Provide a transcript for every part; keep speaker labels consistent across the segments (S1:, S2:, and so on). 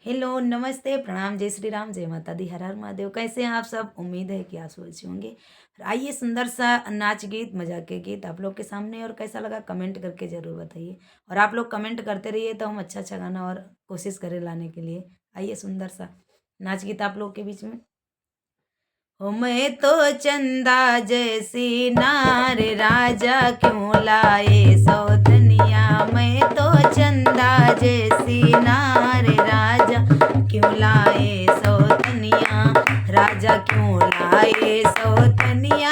S1: Hello, नमस्ते, प्रणाम, जय श्री राम, जय माता दी, हर हर महादेव। कैसे हैं आप सब? उम्मीद है कि आप सब अच्छे होंगे। और आइए सुंदर सा नाच गीत, मज़ाक के गीत आप लोग के सामने और कैसा लगा कमेंट करके ज़रूर बताइए। और आप लोग कमेंट करते रहिए तो हम अच्छा-अच्छा गाना और कोशिश करें लाने के लिए। आइए सुंदर सा नाच गीत आप लोग के बीच में। हो मैं तो चंदा जैसी नार राजा क्यों लाए सौतनिया। मैं तो चंदा जैसी नार राजा क्यों लाए सौतनिया। राजा क्यों लाए सौतनिया।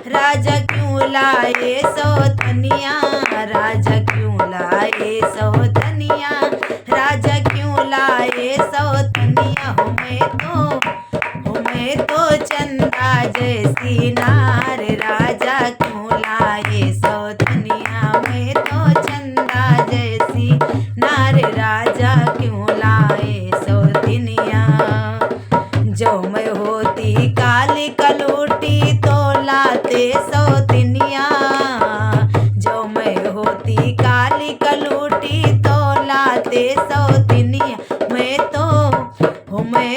S1: राजा क्यों लाए सौतनिया। राजा क्यों लाए सौतनिया। राजा क्यों लाए सौतनिया। हो मैं तो चंदा जैसी नार राजा क्यों लाए सौतनिया। मैं तो चंदा जैसी नार राजा क्यों लाए सौतनिया। जो मैं होती काली कलूटी तो लाते सौतनिया। जो मैं होती काली कलूटी तो लाते सौतनिया। मैं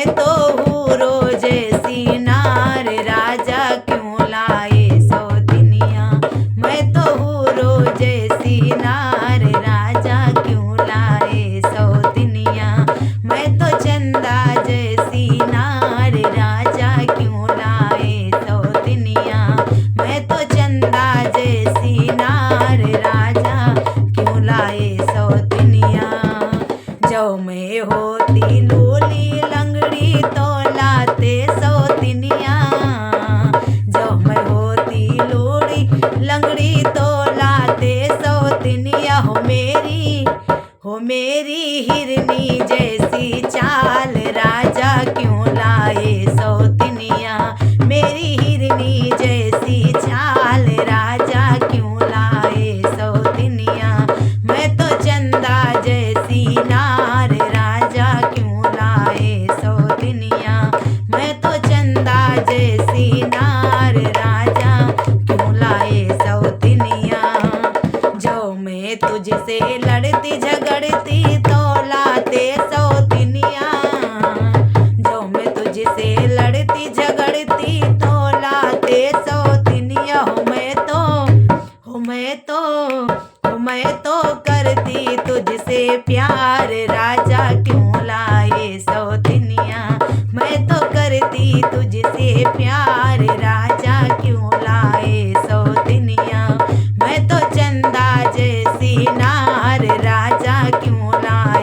S1: तो हूँ जैसी नार राजा क्यों लाए सौतनिया। मैं तो हूँ जैसी नार राजा क्यों लाए सौतनिया। मैं तो चंदा जैसी नार राजा क्यों लाए सौतनिया। मैं तो चंदा जैसी नार राजा क्यों लाए सौतनिया। जो मैं होती लूली लंगड़ी तो लाते सौतनिया। जो मैं होती लूली लंगड़ी तो लाते सौतनिया। हो मेरी हिरनी जैसी चाल राजा क्यों लाए सौतनिया। मेरी हिरनी जैसी चाल राजा क्यों लाए सौतनिया। मैं तो चंदा जैसी नार राजा क्यों लाए सौतनिया। मैं तो चंदा जैसी नार राजा क्यों लाए सौतनिया। जो मैं तुझसे लड़ती झगड़ती तो लाते सौतनिया। जो मैं तुझसे लड़ती झगड़ती तो लाते सौतनिया। हो मैं तो करती तुझसे प्यार राजा क्यों लाए सौतनिया। मैं तो करती तुझसे प्यार राजा क्यों लाए सौतनिया। मैं तो चंदा जैसी नार राजा क्यों लाए